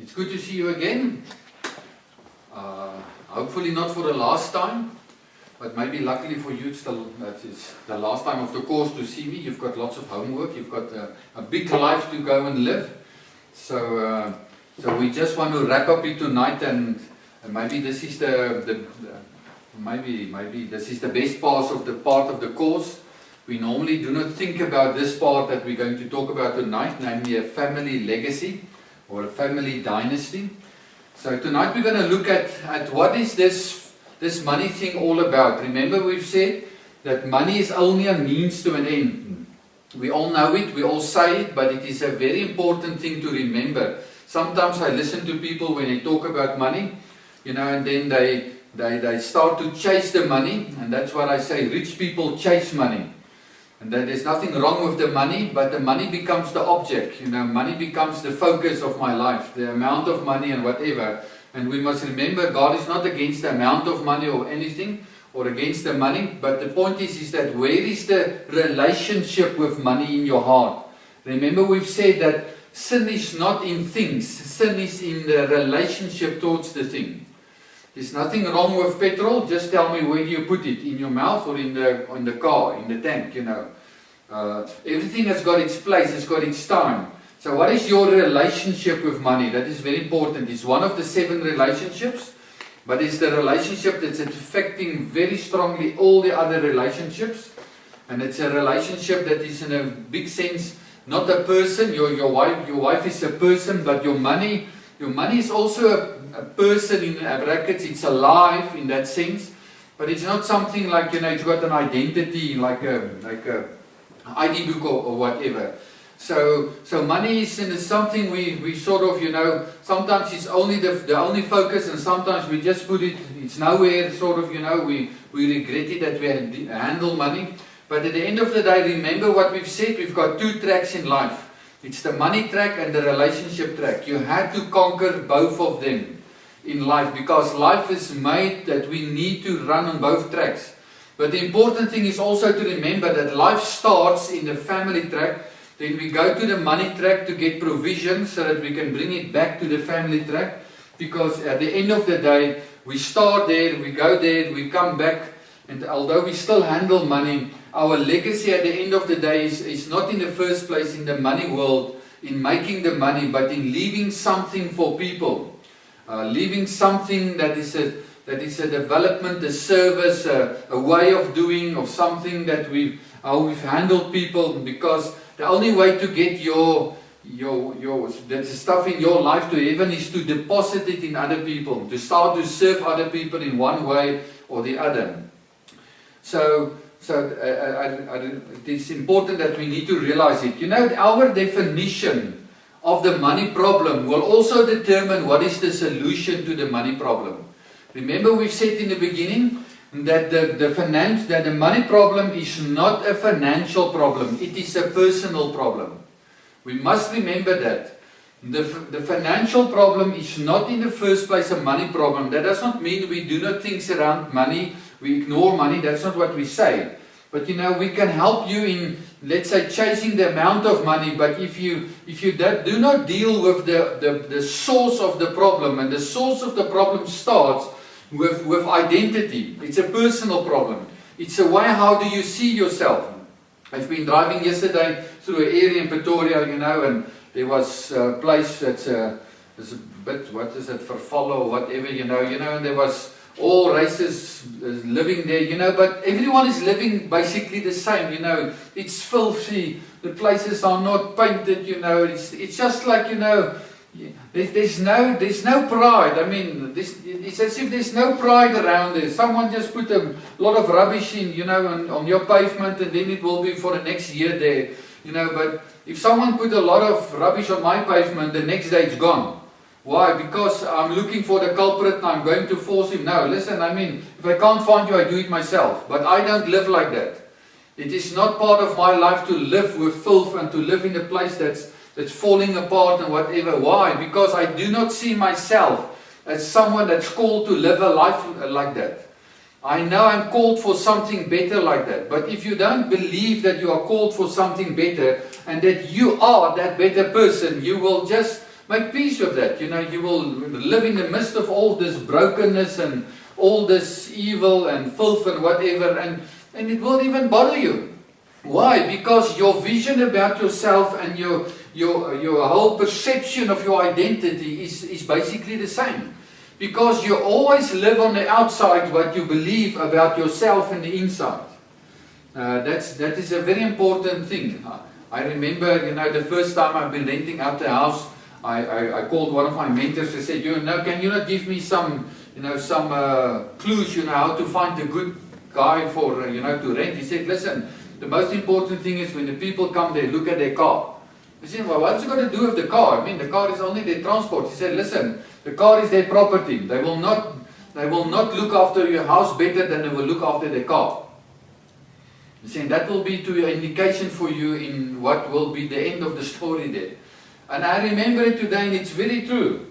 It's good to see you again. Hopefully not for the last time, but maybe luckily for you, it's the last time of the course to see me. You've got lots of homework. You've got a big life to go and live. So we just want to wrap up it tonight, and maybe this is maybe this is the best part of the course. We normally do not think about this part that we're going to talk about tonight, namely a family legacy or a family dynasty. So tonight we're going to look at what is this money thing all about. Remember, we've said that money is only a means to an end. We all know it, we all say it, but it is a very important thing to remember. Sometimes I listen to people when they talk about money, and then they start to chase the money, and that's what I say, rich people chase money. And that there's nothing wrong with the money, but the money becomes the object. Money becomes the focus of my life, the amount of money and whatever. And we must remember, God is not against the amount of money or anything, or against the money. But the point is that where is the relationship with money in your heart? Remember, we've said that sin is not in things. Sin is in the relationship towards the thing. There's nothing wrong with petrol. Just tell me, where do you put it? In your mouth or in the car, in the tank, Everything has got its place, it's got its time. So what is your relationship with money? That is very important. It's one of the 7 relationships, but it's the relationship that's affecting very strongly all the other relationships. And it's a relationship that is, in a big sense, not a person. Your wife is a person, but your money is also a person in brackets. It's alive in that sense, but it's not something like, it's got an identity like a ID book or whatever. So money is something we sort of, sometimes it's only the only focus, and sometimes we just put it's nowhere, sort of, we regret it that we handle money. But at the end of the day, remember what we've said, we've got 2 tracks in life. It's the money track and the relationship track. You had to conquer both of them in life, because life is made that we need to run on both tracks. But the important thing is also to remember that life starts in the family track, then we go to the money track to get provision so that we can bring it back to the family track, because at the end of the day, we start there, we go there, we come back, and although we still handle money, our legacy at the end of the day is not in the first place in the money world, in making the money, but in leaving something for people. Leaving something that is a development, a service, a way of doing, of something that how we've handled people, because the only way to get that stuff in your life to heaven is to deposit it in other people, to start to serve other people in one way or the other. So it is important that we need to realize it. Our definition of the money problem will also determine what is the solution to the money problem. Remember, we've said in the beginning that the money problem is not a financial problem, it is a personal problem. We must remember that. The financial problem is not in the first place a money problem. That does not mean we do not think around money, we ignore money, that's not what we say. But we can help you in, let's say, chasing the amount of money, but if you do not deal with the source of the problem, and the source of the problem starts with identity. It's a personal problem. It's a way, how do you see yourself? I've been driving yesterday through an area in Pretoria, and there was a place that's a bit, what is it, Vervallen or whatever, and there was all races living there, but everyone is living basically the same, it's filthy, the places are not painted, it's just like, there's no pride. I mean, it's as if there's no pride around there. Someone just put a lot of rubbish in, on your pavement, and then it will be for the next year there, but if someone put a lot of rubbish on my pavement, the next day it's gone. Why? Because I'm looking for the culprit and I'm going to force him. No, listen, if I can't find you, I do it myself. But I don't live like that. It is not part of my life to live with filth and to live in a place that's falling apart and whatever. Why? Because I do not see myself as someone that's called to live a life like that. I know I'm called for something better like that. But if you don't believe that you are called for something better and that you are that better person, you will just Make peace with that. You will live in the midst of all this brokenness and all this evil and filth and whatever, and it will even bother you. Why? Because your vision about yourself and your whole perception of your identity is basically the same. Because you always live on the outside what you believe about yourself and the inside. That is a very important thing. I remember, the first time I've been renting out the house, I called one of my mentors and said, can you not give me some clues, how to find a good guy for, to rent? He said, listen, the most important thing is when the people come, they look at their car. I said, well, what's it got to do with the car? I mean, the car is only their transport. He said, listen, the car is their property. They will not look after your house better than they will look after their car. He said, that will be to an indication for you in what will be the end of the story there. And I remember it today, and it's very true.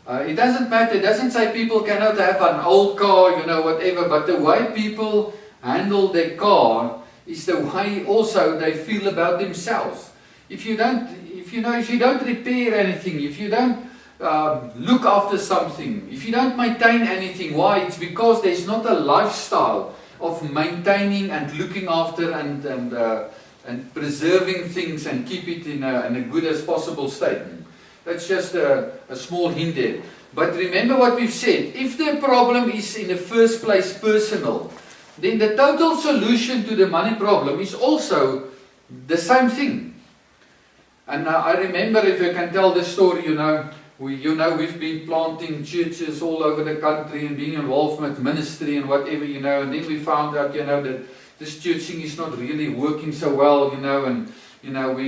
It doesn't matter. It doesn't say people cannot have an old car, whatever. But the way people handle their car is the way also they feel about themselves. If you don't repair anything, if you don't look after something, if you don't maintain anything, why? It's because there's not a lifestyle of maintaining and looking after and preserving things and keep it in a good as possible state. That's just a small hint there. But remember what we've said. If the problem is in the first place personal, then the total solution to the money problem is also the same thing. And I remember, if I can tell this story, we've been planting churches all over the country and being involved with ministry and whatever, and then we found out, that this church thing is not really working so well, and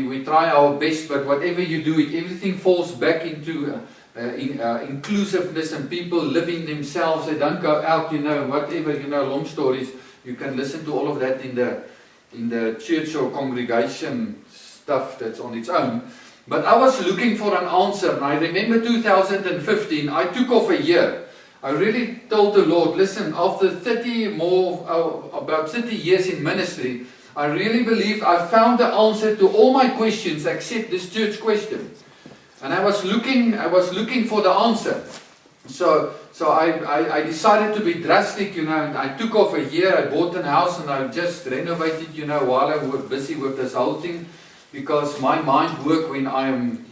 we try our best, but whatever you do, everything falls back into inclusiveness and people living themselves. They don't go out, whatever, long stories. You can listen to all of that in the church or congregation stuff that's on its own. But I was looking for an answer, and I remember 2015, I took off a year. I really told the Lord, listen, after about 30 years in ministry, I really believe I found the answer to all my questions except this church question. And I was looking for the answer. So I decided to be drastic, and I took off a year. I bought a house and I just renovated, while I was busy with this whole thing. Because my mind works when I am,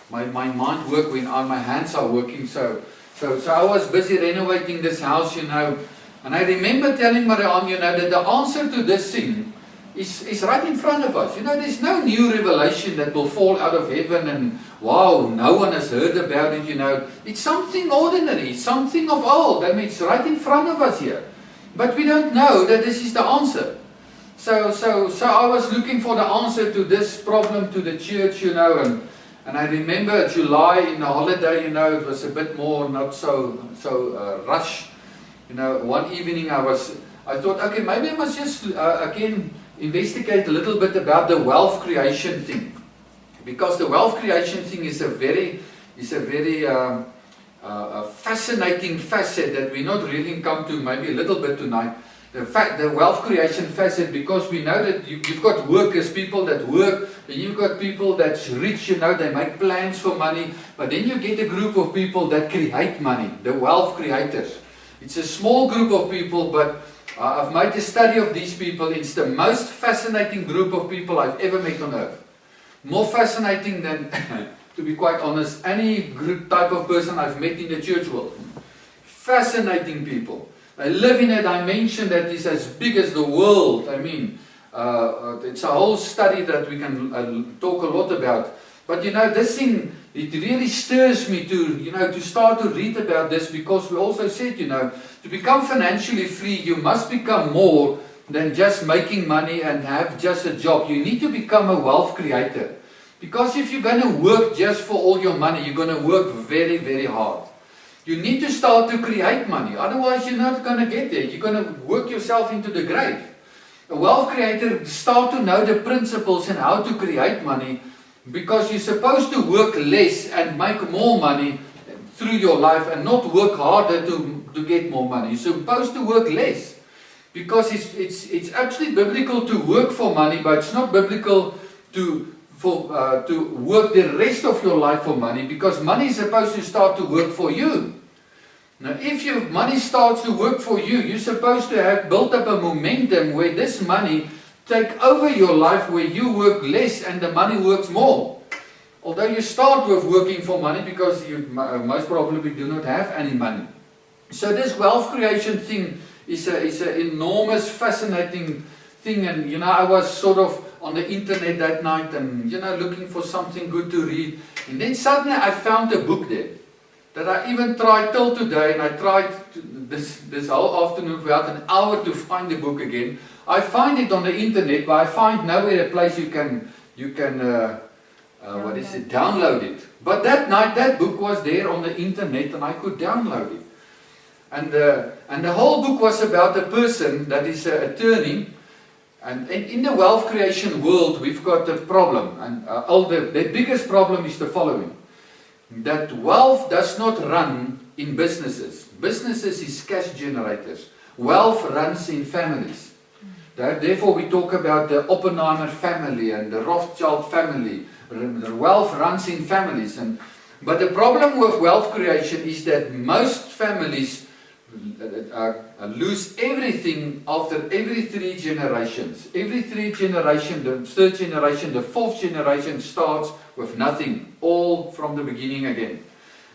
my mind works when my hands are working. So I was busy renovating this house, and I remember telling Marianne, that the answer to this thing is right in front of us. There's no new revelation that will fall out of heaven and wow, no one has heard about it. It's something ordinary, something of old. I mean, it's right in front of us here, but we don't know that this is the answer. So I was looking for the answer to this problem to the church, and I remember July in the holiday, it was a bit more not so rush. One evening I thought, okay, maybe I must just again investigate a little bit about the wealth creation thing, because the wealth creation thing is a very fascinating facet that we're not really come to maybe a little bit tonight. The wealth creation facet, because we know that you've got workers, people that work, and you've got people that's rich, they make plans for money, but then you get a group of people that create money, the wealth creators. It's a small group of people, but I've made a study of these people. It's the most fascinating group of people I've ever met on earth. More fascinating than, to be quite honest, any group type of person I've met in the church world. Fascinating people. They live in a dimension that is as big as the world. I mean, it's a whole study that we can talk a lot about. But this thing, it really stirs me to start to read about this, because we also said, to become financially free, you must become more than just making money and have just a job. You need to become a wealth creator. Because if you're going to work just for all your money, you're going to work very, very hard. You need to start to create money. Otherwise, you're not going to get there. You're going to work yourself into the grave. A wealth creator starts to know the principles and how to create money, because you're supposed to work less and make more money through your life and not work harder to get more money. You're supposed to work less, because it's actually biblical to work for money, but it's not biblical to work the rest of your life for money, because money is supposed to start to work for you. Now, if your money starts to work for you, you're supposed to have built up a momentum where this money take over your life, where you work less and the money works more. Although you start with working for money because you most probably do not have any money. So this wealth creation thing is an enormous, fascinating thing. And I was sort of on the internet that night and looking for something good to read. And then suddenly I found a book there that I even tried till today, and I tried this whole afternoon for about an hour to find the book again. I find it on the internet, but I find nowhere a place you can download it. But that night that book was there on the internet and I could download it. And the whole book was about a person that is an attorney. And in the wealth creation world, we've got a problem. And the biggest problem is the following. That wealth does not run in businesses. Businesses is cash generators. Wealth runs in families. Therefore, we talk about the Oppenheimer family and the Rothschild family. The wealth runs in families. But the problem with wealth creation is that most families lose everything after every 3 generations. Every 3 generations, the 3rd generation, the 4th generation starts with nothing, all from the beginning again.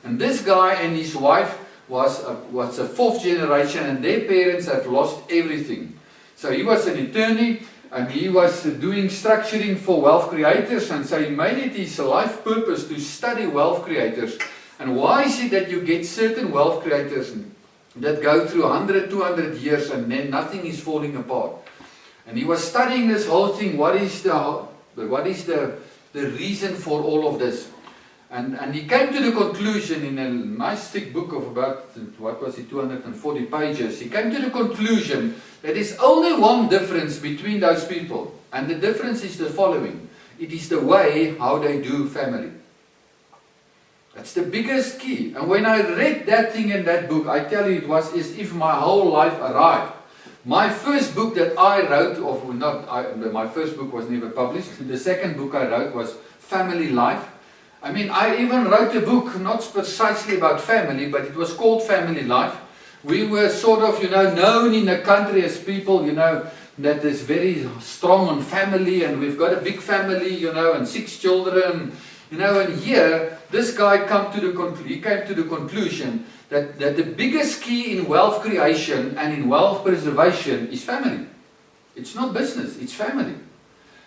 And this guy and his wife was a 4th generation, and their parents have lost everything. So he was an attorney, and he was doing structuring for wealth creators, and so he made it his life purpose to study wealth creators. And why is it that you get certain wealth creators that go through 100, 200 years and then nothing is falling apart? And he was studying this whole thing. What is the reason for all of this? And he came to the conclusion in a nice thick book of about, 240 pages. He came to the conclusion that there's only one difference between those people. And the difference is the following. It is the way how they do family. That's the biggest key. And when I read that thing in that book, I tell you, it was as if my whole life arrived. My first book that I wrote, my first book was never published. The second book I wrote was Family Life. I mean, I even wrote a book, not precisely about family, but it was called Family Life. We were sort of, known in the country as people, that is very strong on family, and we've got a big family, and 6 children, and here, this guy came to the conclusion that the biggest key in wealth creation and in wealth preservation is family. It's not business, it's family.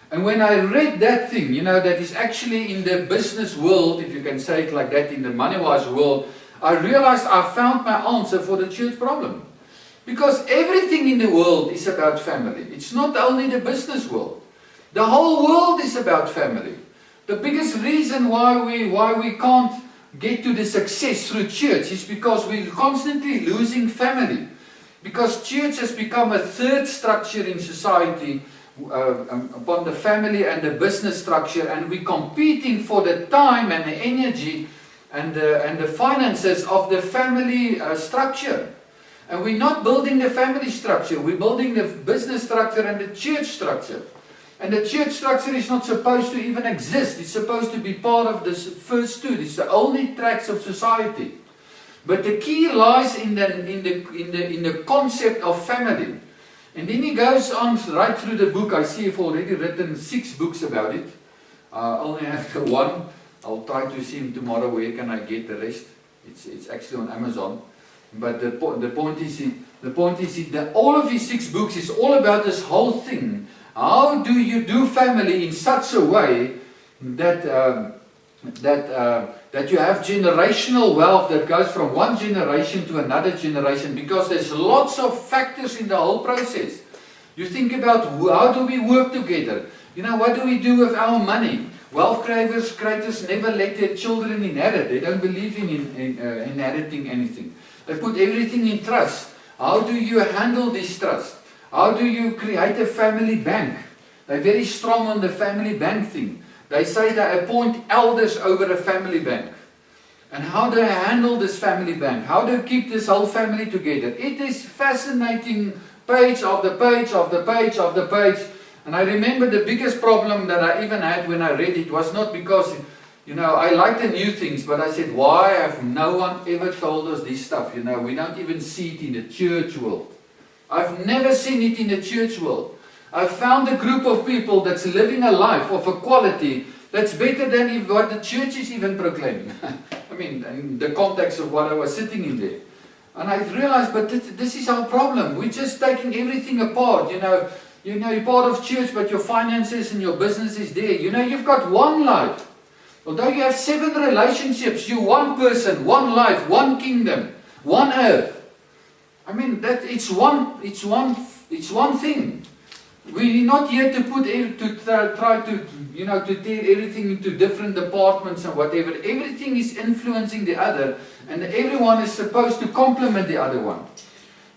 And when I read that thing, that is actually in the business world, if you can say it like that, in the Moneywise world, I realized I found my answer for the church problem. Because everything in the world is about family. It's not only the business world. The whole world is about family. The biggest reason why we can't get to the success through church is because we're constantly losing family. Because church has become a third structure in society upon the family and the business structure, and we're competing for the time and the energy and the finances of the family structure. And we're not building the family structure, we're building the business structure and the church structure. And the church structure is not supposed to even exist. It's supposed to be part of the first 2. It's the only tracks of society. But the key lies in the concept of family. And then he goes on right through the book. I see you've already written 6 books about it. I only have the 1. I'll try to see him tomorrow. Where can I get the rest? It's actually on Amazon. But the point is that all of his 6 books is all about this whole thing. How do you do family in such a way that you have generational wealth that goes from one generation to another generation? Because there's lots of factors in the whole process. You think about how do we work together? What do we do with our money? Wealth creators never let their children inherit. They don't believe in inheriting anything. They put everything in trust. How do you handle this trust? How do you create a family bank? They're very strong on the family bank thing. They say they appoint elders over a family bank. And how do they handle this family bank? How do you keep this whole family together? It is fascinating, page after page after page after page. And I remember the biggest problem that I even had when I read it was not because, I like the new things, but I said, why have no one ever told us this stuff? We don't even see it in the church world. I've never seen it in the church world. I've found a group of people that's living a life of equality that's better than what the church is even proclaiming. I mean, in the context of what I was sitting in there. And I realized, but this is our problem. We're just taking everything apart. You're part of church, but your finances and your business is there. You've got one life. Although you have 7 relationships, you're one person, one life, one kingdom, one earth. I mean, it's one thing. We're not here to try to tear everything into different departments and whatever. Everything is influencing the other, and everyone is supposed to complement the other one.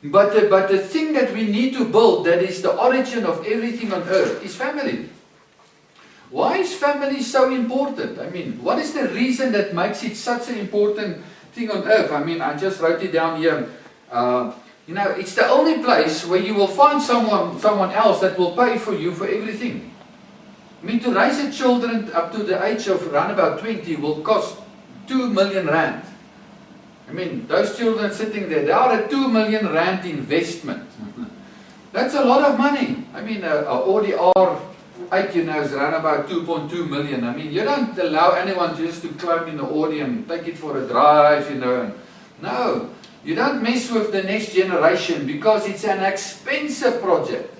But the thing that we need to build, that is the origin of everything on earth, is family. Why is family so important? I mean, what is the reason that makes it such an important thing on earth? I mean, I just wrote it down here. It's the only place where you will find someone else that will pay for you for everything. I mean, to raise a children up to the age of around about 20 will cost 2 million rand. I mean, those children sitting there, they are a 2 million rand investment. That's a lot of money. I mean, Audi R8, is around about 2.2 million. I mean, you don't allow anyone just to climb in the Audi and take it for a drive, No. You don't mess with the next generation because it's an expensive project.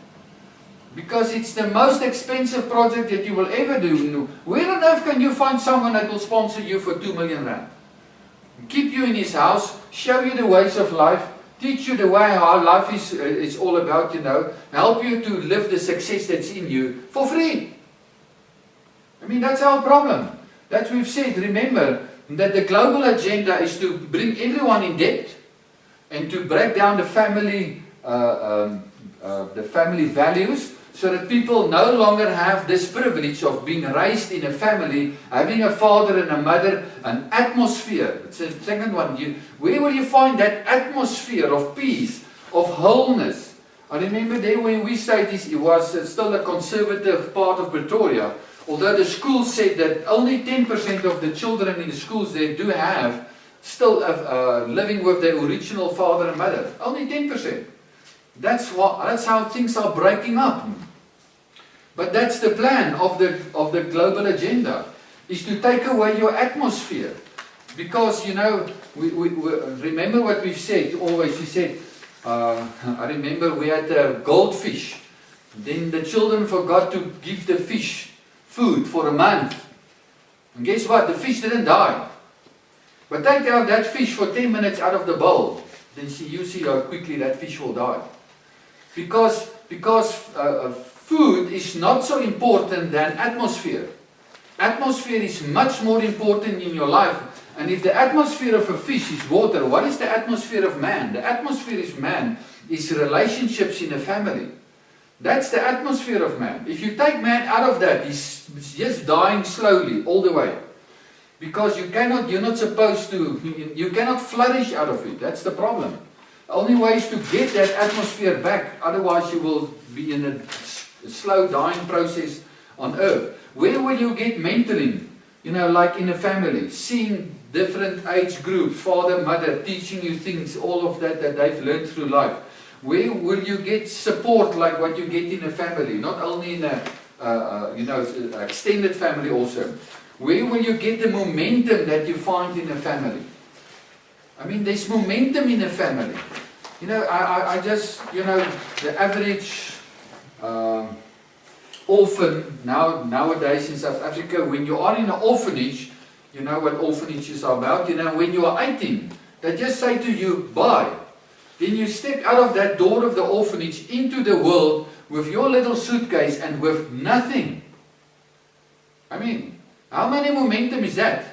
Because it's the most expensive project that you will ever do. Where on earth can you find someone that will sponsor you for 2 million rand? Keep you in his house, show you the ways of life, teach you the way how life is all about, help you to live the success that's in you for free. I mean, that's our problem. That we've said, remember, that the global agenda is to bring everyone in debt, and to break down the family values, so that people no longer have this privilege of being raised in a family, having a father and a mother, an atmosphere. It's the second one. Where will you find that atmosphere of peace, of wholeness? I remember there when we stayed, it was still a conservative part of Pretoria, although the school said that only 10% of the children in the schools there do have still living with their original father and mother. Only 10%. That's how things are breaking up. But that's the plan of the global agenda, is to take away your atmosphere. Because, we remember what we've said always. We said, I remember we had a goldfish. Then the children forgot to give the fish food for a month. And guess what? The fish didn't die. But take out that fish for 10 minutes out of the bowl, then you see how quickly that fish will die. Because food is not so important than atmosphere. Atmosphere is much more important in your life. And if the atmosphere of a fish is water, what is the atmosphere of man? The atmosphere of man is relationships in a family. That's the atmosphere of man. If you take man out of that, he's just dying slowly all the way. Because you're not supposed to, you cannot flourish out of it. That's the problem. The only way is to get that atmosphere back. Otherwise you will be in a slow dying process on earth. Where will you get mentoring? Like in a family. Seeing different age groups, father, mother, teaching you things, all of that they've learned through life. Where will you get support like what you get in a family? Not only in a extended family also. Where will you get the momentum that you find in a family? I mean, there's momentum in a family. I just, the average orphan nowadays in South Africa, when you are in an orphanage, you know what orphanages are about. When you are 18, they just say to you, bye. Then you step out of that door of the orphanage into the world with your little suitcase and with nothing. I mean, how many momentum is that?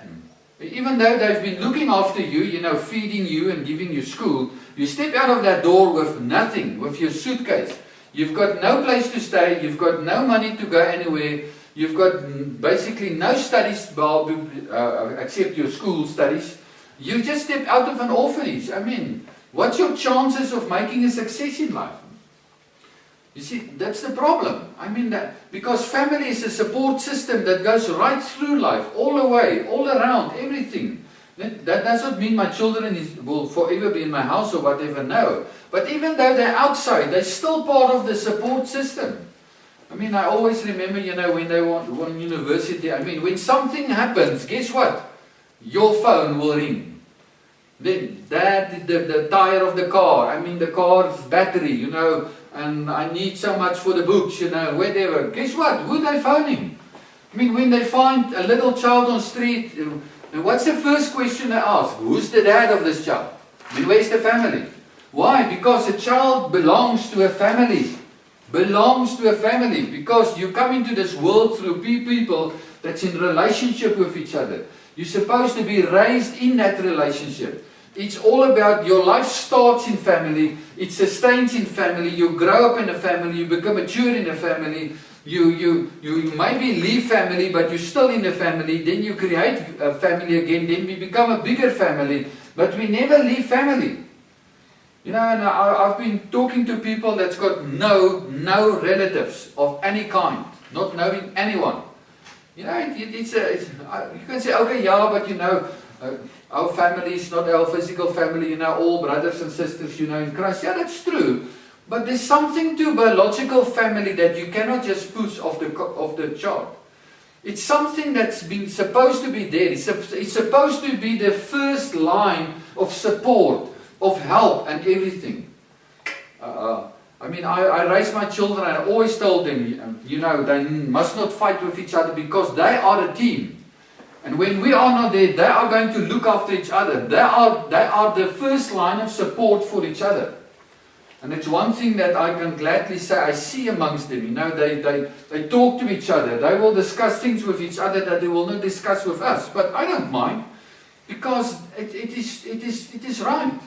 Even though they've been looking after you, feeding you and giving you school, you step out of that door with nothing, with your suitcase. You've got no place to stay, you've got no money to go anywhere, you've got basically no studies except your school studies. You just step out of an orphanage. I mean, what's your chances of making a success in life? You see, that's the problem. I mean, because family is a support system that goes right through life, all the way, all around, everything. That doesn't mean my children will forever be in my house or whatever, no. But even though they're outside, they're still part of the support system. I mean, I always remember, when they were in university, I mean, when something happens, guess what? Your phone will ring. Then, the tire of the car, I mean, the car's battery, and I need so much for the books, whatever. Guess what? Who are they phoning? I mean, when they find a little child on the street, and what's the first question they ask? Who's the dad of this child? I mean, where's the family? Why? Because a child belongs to a family. Belongs to a family. Because you come into this world through people that's in relationship with each other. You're supposed to be raised in that relationship. It's all about your life starts in family. It sustains in family. You grow up in a family. You become mature in a family. You maybe leave family, but you're still in the family. Then you create a family again. Then we become a bigger family. But we never leave family. And I've been talking to people that's got no relatives of any kind. Not knowing anyone. You can say, okay, yeah, but our family is not our physical family. All brothers and sisters, in Christ. Yeah, that's true. But there's something to biological family that you cannot just push off the chart. It's something that's been supposed to be there. It's supposed to be the first line of support, of help and everything. I raised my children and I always told them, they must not fight with each other because they are a team. And when we are not there, they are going to look after each other. They are the first line of support for each other. And it's one thing that I can gladly say I see amongst them. They talk to each other. They will discuss things with each other that they will not discuss with us. But I don't mind because it is right.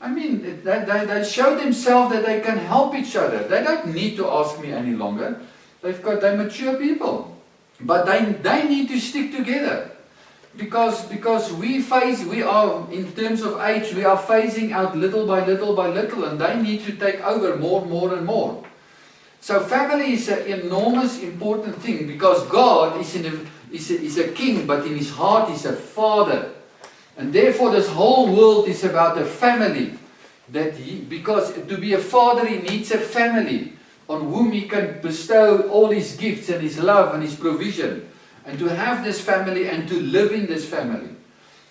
I mean, they show themselves that they can help each other. They don't need to ask me any longer. They're mature people. But they need to stick together. Because we are, in terms of age, we are phasing out little by little by little, and they need to take over more and more. So family is an enormous important thing, because God is a king, but in his heart he's a father. And therefore this whole world is about a family. Because to be a father he needs a family on whom he can bestow all his gifts and his love and his provision. And to have this family and to live in this family.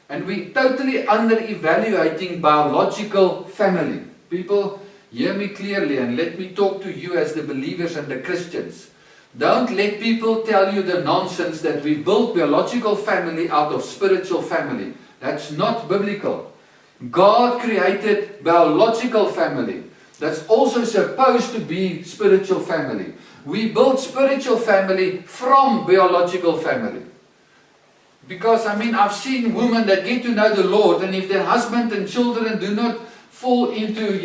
And we're totally under-evaluating biological family. People, hear me clearly and let me talk to you as the believers and the Christians. Don't let people tell you the nonsense that we built biological family out of spiritual family. That's not biblical. God created biological family. That's also supposed to be spiritual family. We build spiritual family from biological family. Because, I've seen women that get to know the Lord, and if their husband and children do not fall into,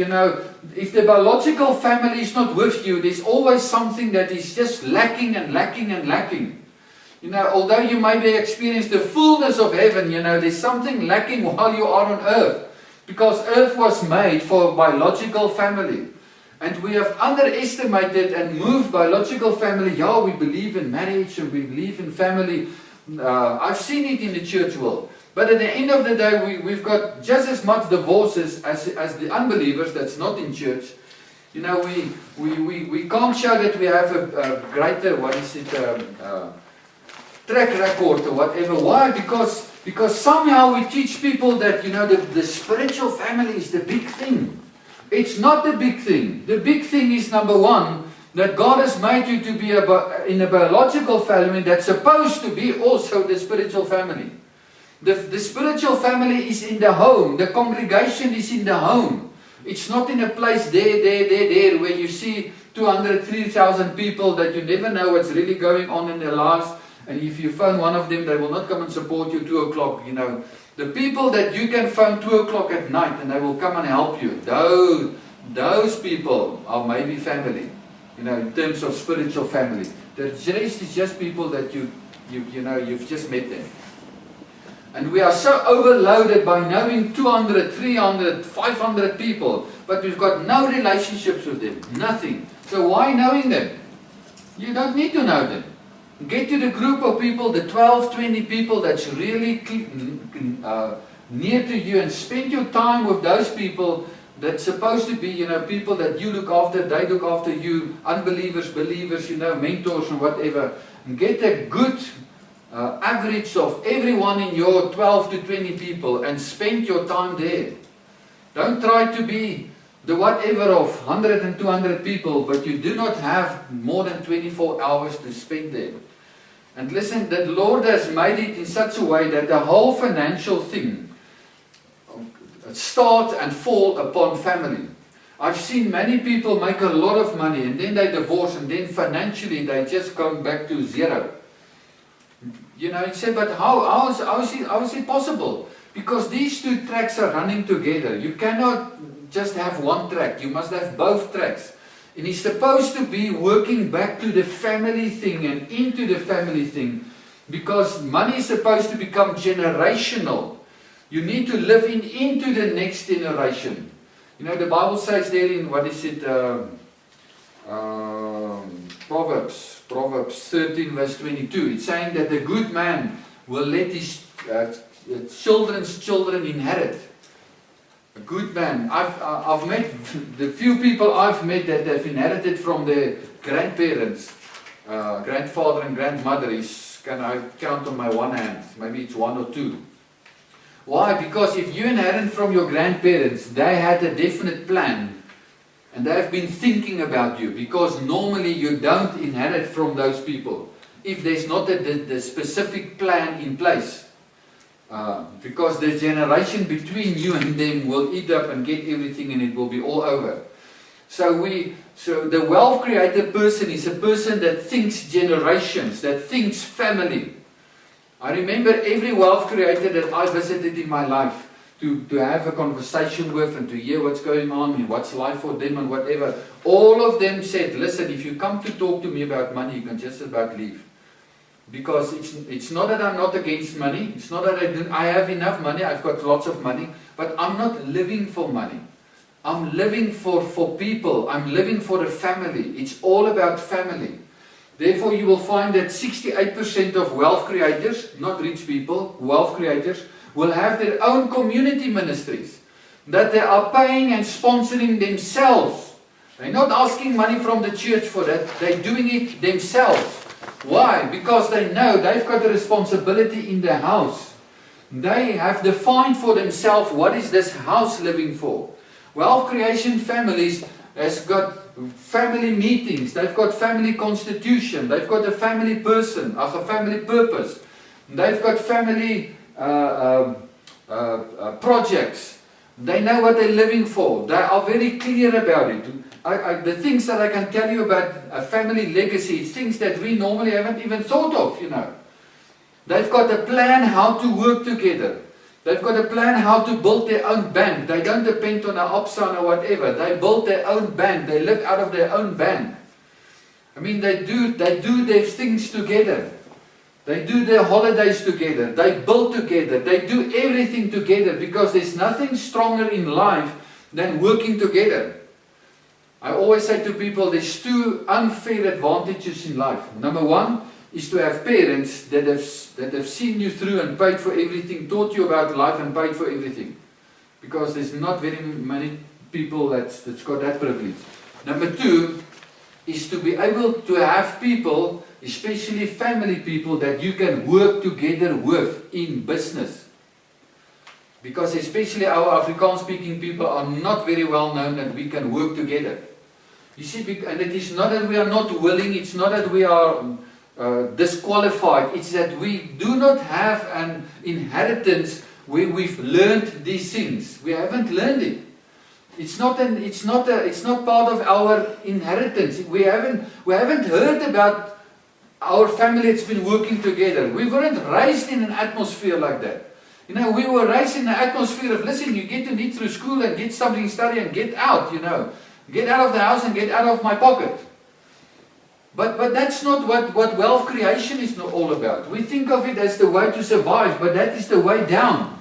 if the biological family is not with you, there's always something that is just lacking and lacking and lacking. Although you maybe experience the fullness of heaven, there's something lacking while you are on earth. Because earth was made for biological family. And we have underestimated and moved biological family. Yeah, we believe in marriage and we believe in family. I've seen it in the church world. But at the end of the day, we've got just as much divorces as the unbelievers that's not in church. We can't show that we have a greater, track record or whatever. Why? Because somehow we teach people that, the spiritual family is the big thing. It's not the big thing. The big thing is, number one, that God has made you to be in a biological family that's supposed to be also the spiritual family. The spiritual family is in the home. The congregation is in the home. It's not in a place there, where you see 200, 3,000 people that you never know what's really going on in their lives. And if you phone one of them, they will not come and support you 2 o'clock, The people that you can phone 2 o'clock at night and they will come and help you, those people are maybe family, in terms of spiritual family. The rest is just people that you've just met them. And we are so overloaded by knowing 200, 300, 500 people, but we've got no relationships with them, nothing. So why knowing them? You don't need to know them. Get to the group of people, the 12, 20 people that's really near to you, and spend your time with those people that's supposed to be, people that you look after, they look after you, unbelievers, believers, mentors and whatever. And get a good average of everyone in your 12 to 20 people and spend your time there. Don't try to be the whatever of 100 and 200 people, but you do not have more than 24 hours to spend there. And listen, the Lord has made it in such a way that the whole financial thing starts and fall upon family. I've seen many people make a lot of money and then they divorce and then financially they just come back to zero. You say, but how is it possible? Because these two tracks are running together. You cannot just have one track. You must have both tracks. And he's supposed to be working back to the family thing and into the family thing, because money is supposed to become generational. You need to live into the next generation. The Bible says there in, Proverbs 13 verse 22, it's saying that the good man will let his children's children inherit. A good man. I've met the few people I've met that they've inherited from their grandparents, grandfather and grandmother. Can I count on my one hand? Maybe it's one or two. Why? Because if you inherit from your grandparents, they had a definite plan and they've been thinking about you, because normally you don't inherit from those people if there's not the specific plan in place. Because the generation between you and them will eat up and get everything and it will be all over. So the wealth creator person is a person that thinks generations, that thinks family. I remember every wealth creator that I visited in my life to have a conversation with and to hear what's going on and what's life for them and whatever. All of them said, listen, if you come to talk to me about money, you can just about leave. Because it's not that I'm not against money. It's not that I have enough money. I've got lots of money. But I'm not living for money. I'm living for people. I'm living for a family. It's all about family. Therefore, you will find that 68% of wealth creators, not rich people, wealth creators, will have their own community ministries. That they are paying and sponsoring themselves. They're not asking money from the church for that. They're doing it themselves. Why? Because they know they've got a responsibility in the house. They have defined for themselves what is this house living for. Wealth creation families has got family meetings, they've got family constitution, they've got a family person, as a family purpose. They've got family projects. They know what they're living for. They are very clear about it. The things that I can tell you about a family legacy, things that we normally haven't even thought of, They've got a plan how to work together. They've got a plan how to build their own bank. They don't depend on an opson or whatever. They build their own bank. They live out of their own bank. I mean, they do their things together. They do their holidays together. They build together. They do everything together, because there's nothing stronger in life than working together. I always say to people, there's two unfair advantages in life. Number one is to have parents that have seen you through and paid for everything, taught you about life and paid for everything. Because there's not very many people that's got that privilege. Number two is to be able to have people, especially family people, that you can work together with in business. Because especially our Afrikaans speaking people are not very well known that we can work together. You see, and it is not that we are not willing, it's not that we are disqualified, it's that we do not have an inheritance where we've learned these things. We haven't learned it. It's not part of our inheritance. We haven't heard about our family that's been working together. We weren't raised in an atmosphere like that. We were raised in an atmosphere of, listen, you get to need through school and get something, study and get out, Get out of the house and get out of my pocket. But that's not what wealth creation is all about. We think of it as the way to survive, but that is the way down.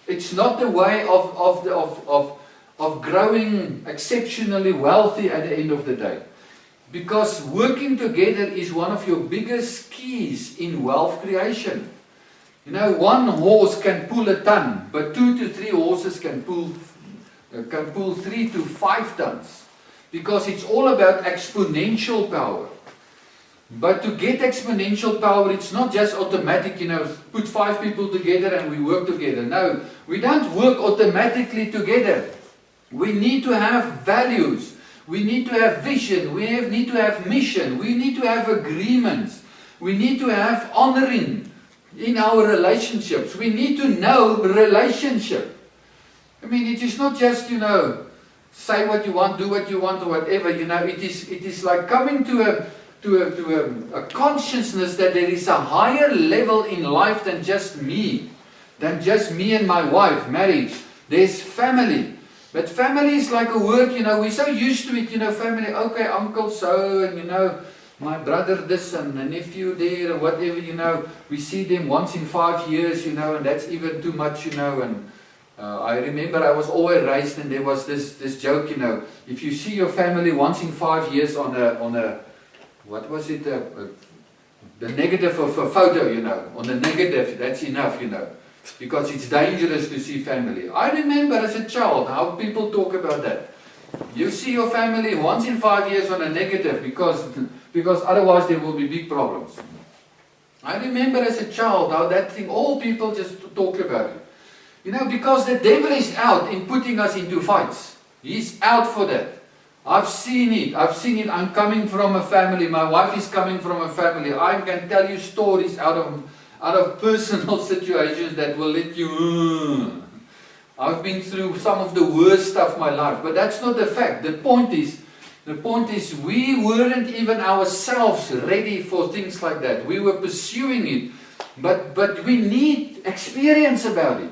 It's not the way of growing exceptionally wealthy at the end of the day. Because working together is one of your biggest keys in wealth creation. You know, one horse can pull a ton, but 2 to 3 horses can pull 3 to 5 tons. Because it's all about exponential power. But to get exponential power, it's not just automatic, you know, put 5 people together and we work together. No, we don't work automatically together. We need to have values. We need to have vision. We need to have mission. We need to have agreements. We need to have honoring in our relationships. We need to know relationship. I mean, it is not just, you know, say what you want, do what you want, or whatever. You know, it is like coming to a consciousness that there is a higher level in life than just me and my wife, marriage. There's family. But family is like a word, you know, we're so used to it, you know, family, okay, uncle so, and you know, my brother this and a nephew there, or whatever, you know, we see them once in 5 years, you know, and that's even too much, you know, and I remember I was always raised, and there was this joke, you know, if you see your family once in 5 years on a what was it, the negative of a photo, you know, on the negative, that's enough, you know. Because it's dangerous to see family. I remember as a child how people talk about that. You see your family once in 5 years on a negative because otherwise there will be big problems. I remember as a child how that thing, all people just talk about it. You know, because the devil is out in putting us into fights. He's out for that. I've seen it. I'm coming from a family. My wife is coming from a family. I can tell you stories out of personal situations that will let you... I've been through some of the worst stuff in my life, but that's not the fact. The point is we weren't even ourselves ready for things like that. We were pursuing it, but we need experience about it.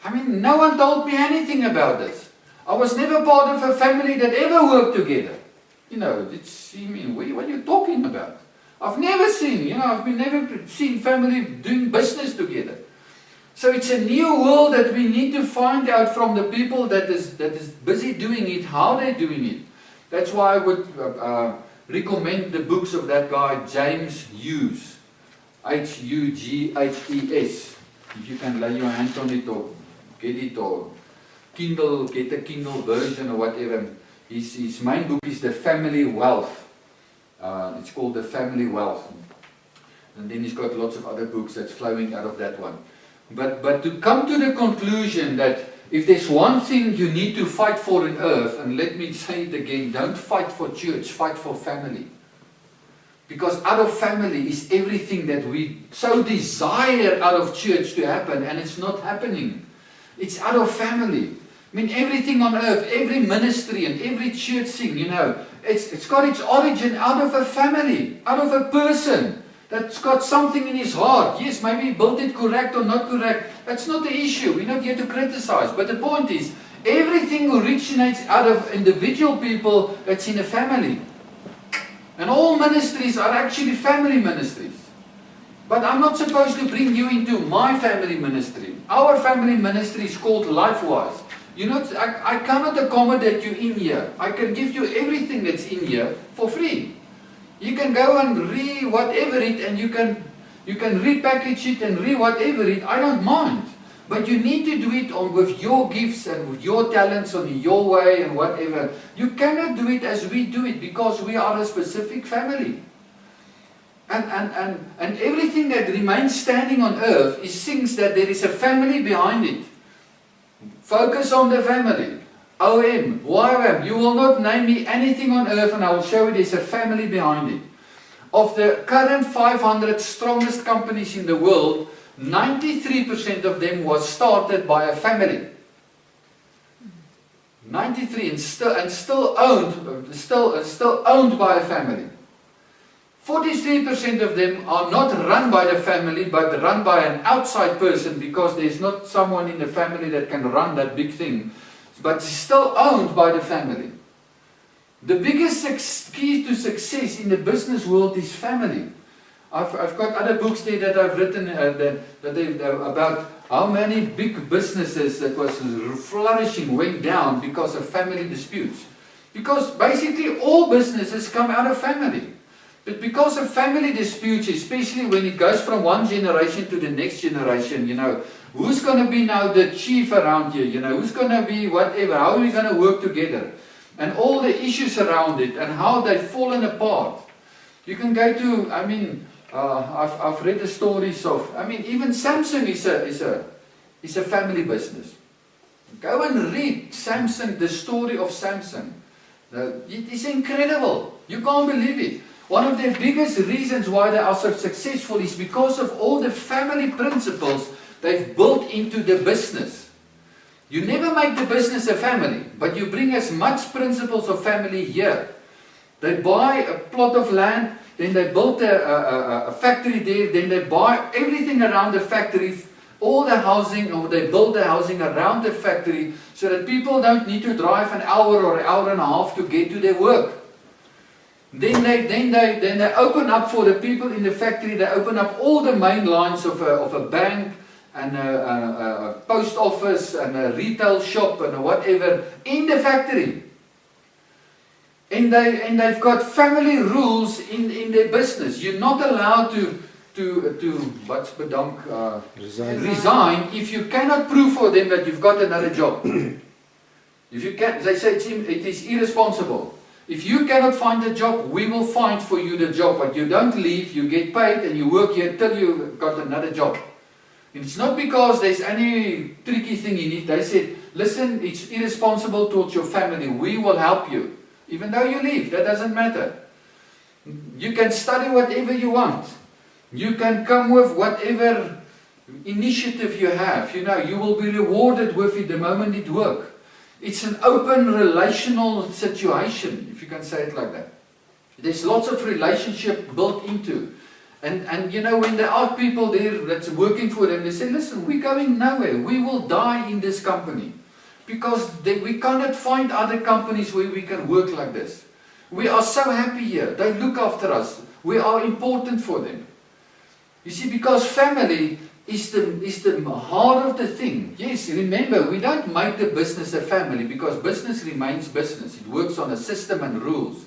I mean, no one told me anything about this. I was never part of a family that ever worked together. You know, what are you talking about? I've never seen, you know, I've never seen family doing business together. So it's a new world that we need to find out from the people that is busy doing it, how they're doing it. That's why I would recommend the books of that guy, James Hughes. Hughes. If you can lay your hand on it or get it or get a Kindle version or whatever. His main book is The Family Wealth. It's called The Family Wealth. And then he's got lots of other books that's flowing out of that one. But to come to the conclusion that if there's one thing you need to fight for in earth, and let me say it again, don't fight for church, fight for family. Because out of family is everything that we so desire out of church to happen, and it's not happening. It's out of family. I mean, everything on earth, every ministry and every church thing, you know, it's got its origin out of a family, out of a person that's got something in his heart. Yes, maybe he built it correct or not correct. That's not the issue. We're not here to criticize. But the point is, everything originates out of individual people that's in a family. And all ministries are actually family ministries. But I'm not supposed to bring you into my family ministry. Our family ministry is called Lifewise. You know, I cannot accommodate you in here. I can give you everything that's in here for free. You can go and whatever it, and you can repackage it and whatever it. I don't mind. But you need to do it with your gifts and with your talents and in your way and whatever. You cannot do it as we do it because we are a specific family. And everything that remains standing on earth is things that there is a family behind it. Focus on the family. OM, YM, you will not name me anything on earth and I will show you there's a family behind it. Of the current 500 strongest companies in the world, 93% of them was started by a family. 93 and still owned by a family. 43% of them are not run by the family, but run by an outside person because there's not someone in the family that can run that big thing. But it's still owned by the family. The biggest key to success in the business world is family. I've got other books there that I've written about how many big businesses that was flourishing went down because of family disputes. Because basically all businesses come out of family. But because of family disputes, especially when it goes from one generation to the next generation, who's going to be now the chief around here, who's going to be whatever, how are we going to work together? And all the issues around it and how they've fallen apart. You can go to, I've read the stories of, even Samsung is a family business. Go and read Samsung, the story of Samsung. It is incredible. You can't believe it. One of the biggest reasons why they are so successful is because of all the family principles they've built into the business. You never make the business a family, but you bring as much principles of family here. They buy a plot of land, then they build a factory there, then they buy everything around the factory, all the housing, or they build the housing around the factory so that people don't need to drive an hour or an hour and a half to get to their work. Then they open up for the people in the factory, they open up all the main lines of a bank and a post office and a retail shop and whatever in the factory. And they've got family rules in their business. You're not allowed to resign if you cannot prove for them that you've got another job. If you can, they say it is irresponsible. If you cannot find a job, we will find for you the job. But you don't leave, you get paid and you work here till you got another job. It's not because there's any tricky thing in it. They said, listen, it's irresponsible towards your family. We will help you. Even though you leave, that doesn't matter. You can study whatever you want. You can come with whatever initiative you have. You will be rewarded with it the moment it works. It's an open relational situation, if you can say it like that. There's lots of relationship built into. And when there are people there that's working for them, they say, listen, we're going nowhere. We will die in this company. Because we cannot find other companies where we can work like this. We are so happy here. They look after us. We are important for them. You see, because family is the heart of the thing. Yes, remember, we don't make the business a family because business remains business. It works on a system and rules.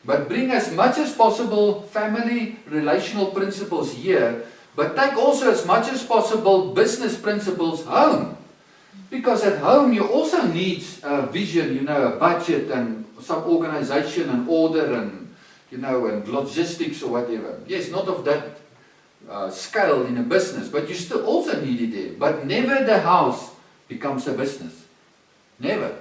But bring as much as possible family relational principles here, but take also as much as possible business principles home. Because at home you also need a vision, a budget and some organization and order and, and logistics or whatever. Yes, not of that scale in a business, but you still also need it there. But never the house becomes a business. Never.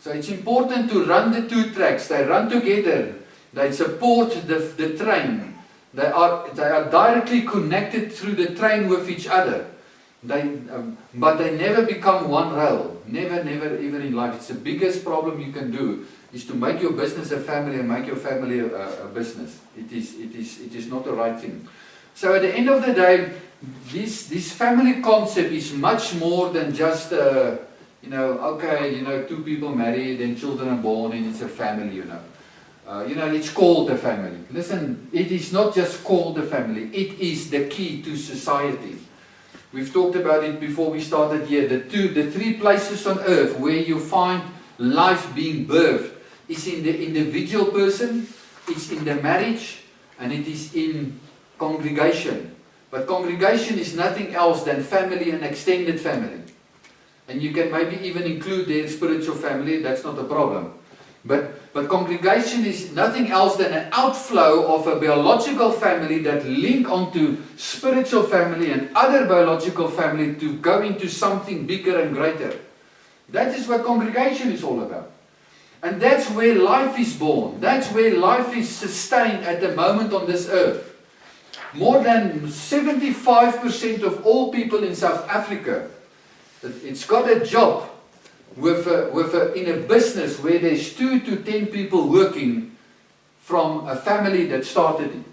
So it's important to run the two tracks. They run together. They support the train. They are directly connected through the train with each other. But they never become one rail. Never, even in life. It's the biggest problem you can do, is to make your business a family and make your family a business. It is not the right thing. So at the end of the day, this family concept is much more than just, two people marry, then children are born, and it's a family, it's called a family. Listen, it is not just called a family. It is the key to society. We've talked about it before we started here. The three places on earth where you find life being birthed is in the individual person, it's in the marriage, and it is in congregation. But congregation is nothing else than family and extended family. And you can maybe even include their spiritual family, that's not a problem. But congregation is nothing else than an outflow of a biological family that link onto spiritual family and other biological family to go into something bigger and greater. That is what congregation is all about. And that's where life is born. That's where life is sustained at the moment on this earth. More than 75% of all people in South Africa, it's got a job in a business where there's 2 to 10 people working from a family that started it.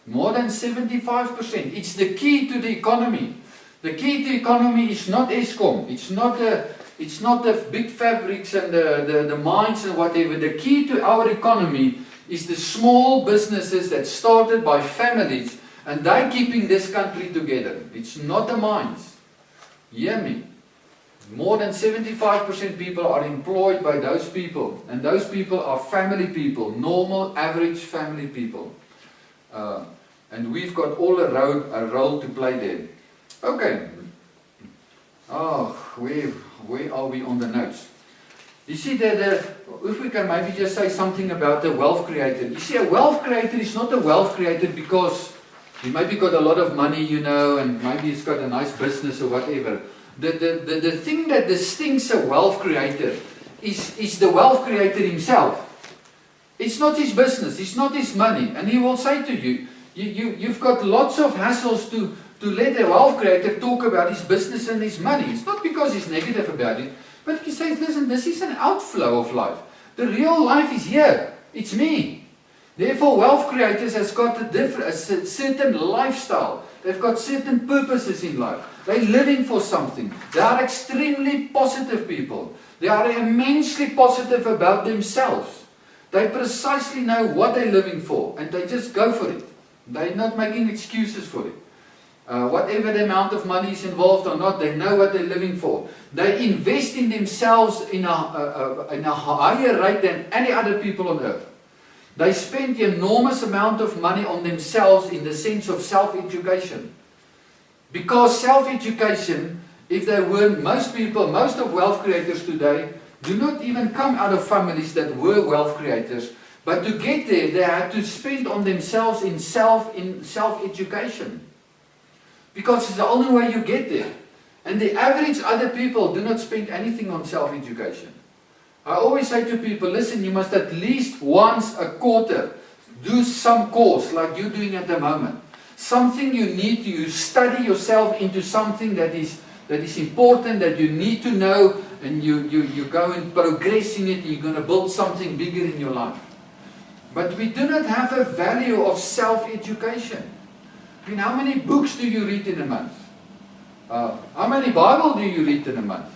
More than 75%. It's the key to the economy. The key to economy is not Eskom. It's not the big fabrics and the mines and whatever. The key to our economy is the small businesses that started by families, and they're keeping this country together. It's not the mines. Hear me. More than 75% people are employed by those people, and those people are family people, normal, average family people. And we've got all a role to play there. Okay. Oh, where are we on the notes? You see, if we can maybe just say something about the wealth creator. You see, a wealth creator is not a wealth creator because he maybe got a lot of money, you know, and maybe he's got a nice business or whatever. The thing that distinguishes a wealth creator is the wealth creator himself. It's not his business, it's not his money. And he will say to you, you've got lots of hassles to let a wealth creator talk about his business and his money. It's not because he's negative about it, but he says, listen, this is an outflow of life. The real life is here. It's me. Therefore, wealth creators has got a certain lifestyle. They've got certain purposes in life. They're living for something. They are extremely positive people. They are immensely positive about themselves. They precisely know what they're living for, and they just go for it. They're not making excuses for it. Whatever the amount of money is involved or not, they know what they're living for. They invest in themselves in a higher rate than any other people on earth. They spend the enormous amount of money on themselves in the sense of self-education. Because self-education, if they weren't, most of wealth creators today do not even come out of families that were wealth creators. But to get there, they had to spend on themselves in self-education. Because it's the only way you get there. And the average other people do not spend anything on self-education. I always say to people, listen, you must at least once a quarter do some course like you're doing at the moment. Something you study yourself into something that is important, that you need to know, and you go and progress in it, and you're going to build something bigger in your life. But we do not have a value of self-education. I mean, how many books do you read in a month? How many Bible do you read in a month?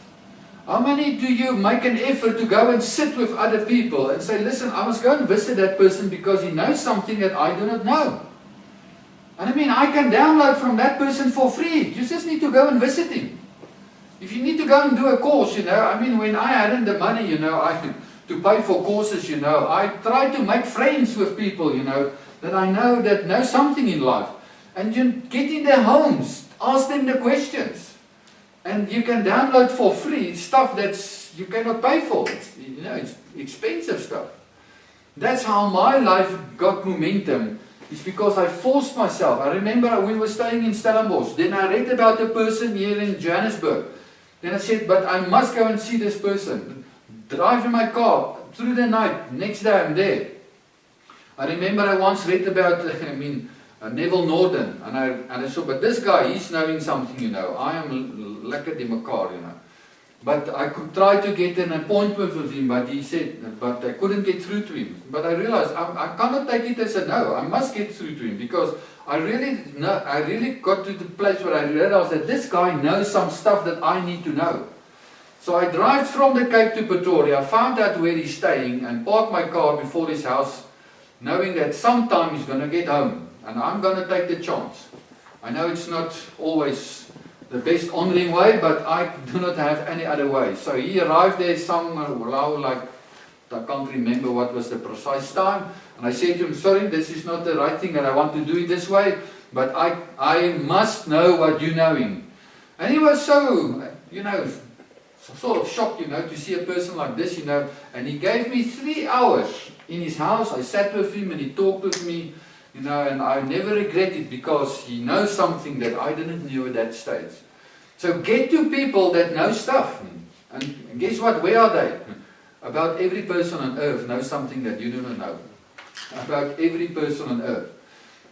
How many do you make an effort to go and sit with other people and say, listen, I must go and visit that person because he knows something that I do not know. And I mean, I can download from that person for free. You just need to go and visit him. If you need to go and do a course, you know, I mean, when I hadn't the money, you know, to pay for courses, you know, I try to make friends with people, you know, that I know that know something in life. And you get in their homes, ask them the questions. And you can download for free stuff that's you cannot pay for. It's expensive stuff. That's how my life got momentum. It's because I forced myself. I remember we were staying in Stellenbosch. Then I read about a person here in Johannesburg. Then I said, but I must go and see this person. Drive in my car through the night. Next day I'm there. I remember I once read about, Neville Norden, and I saw, but this guy, he's knowing something, you know. I am lekker in my car, you know. But I could try to get an appointment with him, but he said, but I couldn't get through to him. But I realized I cannot take it as a no. I must get through to him because I really got to the place where I realized that this guy knows some stuff that I need to know. So I drive from the Cape to Pretoria, found out where he's staying, and parked my car before his house, knowing that sometime he's going to get home. And I'm going to take the chance. I know it's not always the best honoring way, but I do not have any other way. So he arrived there somewhere, like, I can't remember what was the precise time. And I said to him, sorry, this is not the right thing, and I want to do it this way, but I must know what you know him. And he was so, sort of shocked, to see a person like this, and he gave me 3 hours in his house. I sat with him and he talked with me. And I never regret it because he knows something that I didn't know at that stage. So get to people that know stuff. And guess what? Where are they? About every person on earth knows something that you do not know. About every person on earth.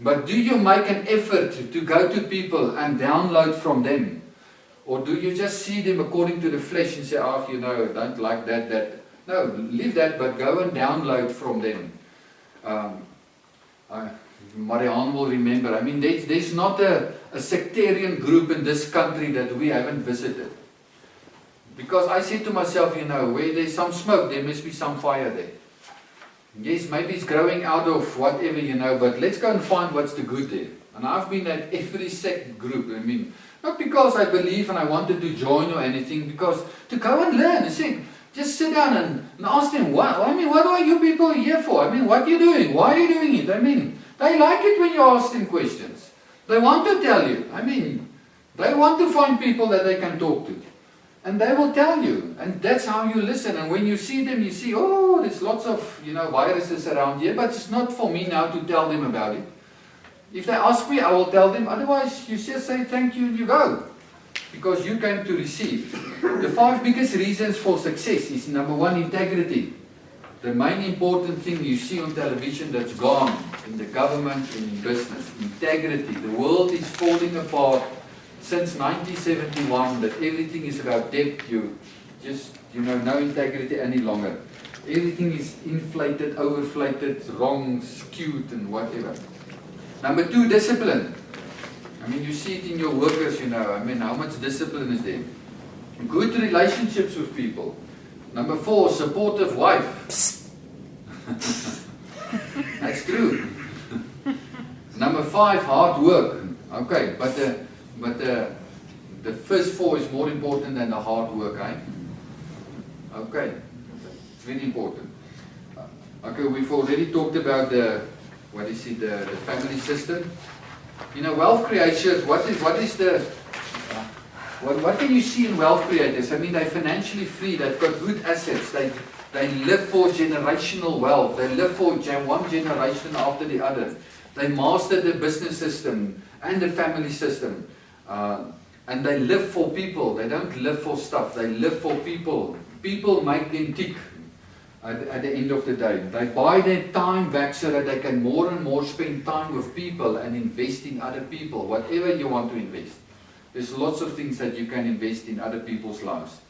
But do you make an effort to go to people and download from them? Or do you just see them according to the flesh and say, don't like that. No, leave that, but go and download from them. Marianne will remember. There's not a a sectarian group in this country that we haven't visited. Because I said to myself, you know, where there's some smoke, there must be some fire there. Yes, maybe it's growing out of whatever, you know, but let's go and find what's the good there. And I've been at every sect group, I mean, not because I believe and I wanted to join or anything, because to go and learn, you see, just sit down and ask them, what are you people here for? I mean, what are you doing? Why are you doing it? I mean, they like it when you ask them questions. They want to tell you. I mean, they want to find people that they can talk to. And they will tell you. And that's how you listen. And when you see them, you see, oh, there's lots of, you know, viruses around here. But it's not for me now to tell them about it. If they ask me, I will tell them. Otherwise, you just say thank you and you go. Because you came to receive. The 5 biggest reasons for success is, number 1, integrity. The main important thing you see on television that's gone in the government and in business. Integrity. The world is falling apart since 1971, that everything is about debt. You just, you know, no integrity any longer. Everything is inflated, overflated, wrong, skewed and whatever. Number 2, discipline. I mean, you see it in your workers, you know. I mean, how much discipline is there? Good relationships with people. Number 4, supportive wife. That's true. Number 5, hard work. Okay, but the first 4 is more important than the hard work, right? Okay, it's very important. Okay, we've already talked about the family system. You know, wealth creators, what can you see in wealth creators? I mean, they're financially free, they've got good assets, they live for generational wealth, they live for one generation after the other. They master the business system and the family system. And they live for people, they don't live for stuff, they live for people. People make them tick at the end of the day. They buy their time back so that they can more and more spend time with people and invest in other people, whatever you want to invest. There's lots of things that you can invest in other people's lives.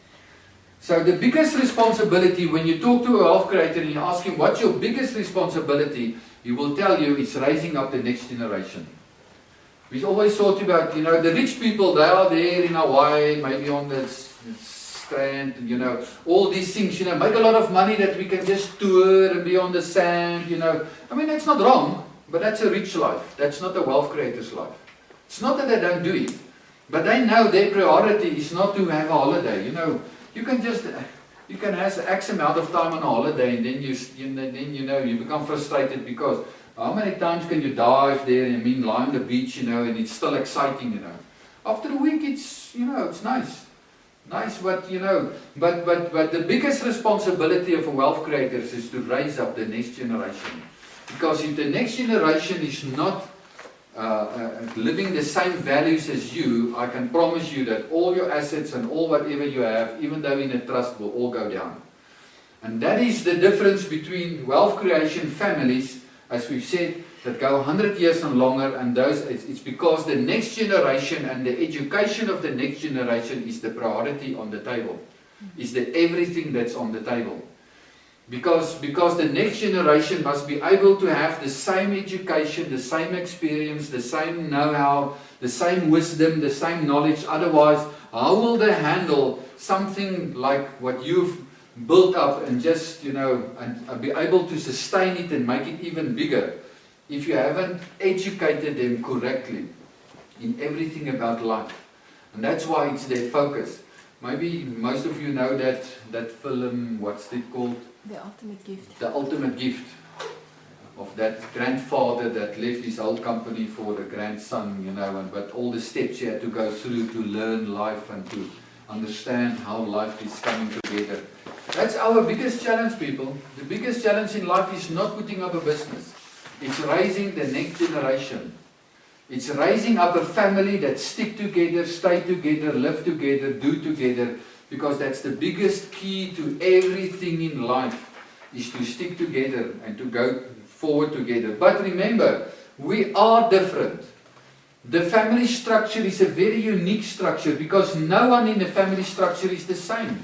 So the biggest responsibility, when you talk to a wealth creator and you ask him, what's your biggest responsibility? He will tell you it's raising up the next generation. We've always thought about, you know, the rich people, they are there in Hawaii, maybe on the strand, you know, all these things, you know, make a lot of money that we can just tour and be on the sand, you know. I mean, that's not wrong, but that's a rich life. That's not a wealth creator's life. It's not that they don't do it, but they know their priority is not to have a holiday, you know. You can have X amount of time on a holiday and then you become frustrated because how many times can you dive there and lie on the beach, you know, and it's still exciting, you know. After a week, it's, you know, it's nice. Nice, but, you know, but the biggest responsibility of a wealth creator is to raise up the next generation. Because if the next generation is not living the same values as you, I can promise you that all your assets and all whatever you have, even though in a trust, will all go down. And that is the difference between wealth creation families, as we've said, that go 100 years and longer, and those, it's because the next generation and the education of the next generation is the priority on the table, is the everything that's on the table. Because the next generation must be able to have the same education, the same experience, the same know-how, the same wisdom, the same knowledge. Otherwise, how will they handle something like what you've built up and just, you know, and be able to sustain it and make it even bigger if you haven't educated them correctly in everything about life? And that's why it's their focus. Maybe most of you know that film, what's it called? The Ultimate Gift. The Ultimate Gift, of that grandfather that left his whole company for the grandson, you know, but all the steps he had to go through to learn life and to understand how life is coming together. That's our biggest challenge, people. The biggest challenge in life is not putting up a business. It's raising the next generation. It's raising up a family that stick together, stay together, live together, do together. Because that's the biggest key to everything in life, is to stick together and to go forward together. But remember, we are different. The family structure is a very unique structure because no one in the family structure is the same.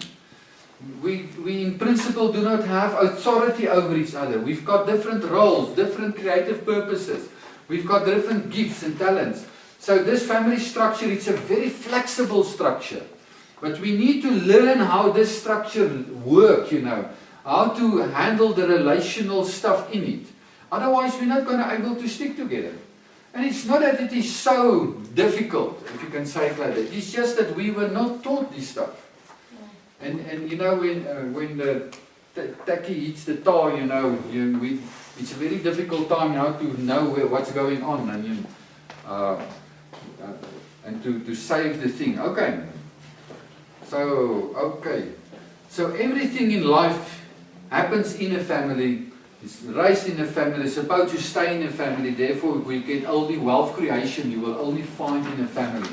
We in principle do not have authority over each other. We've got different roles, different creative purposes. We've got different gifts and talents. So this family structure, it's a very flexible structure. But we need to learn how this structure works, how to handle the relational stuff in it. Otherwise, we're not going to be able to stick together. And it's not that it is so difficult, if you can say it like that. It's just that we were not taught this stuff. And when the tacky hits the tar, it's a very difficult time now to know what's going on and to save the thing. Okay. So everything in life happens in a family, is raised in a family, is supposed to stay in a family. Therefore, we get only wealth creation you will only find in a family.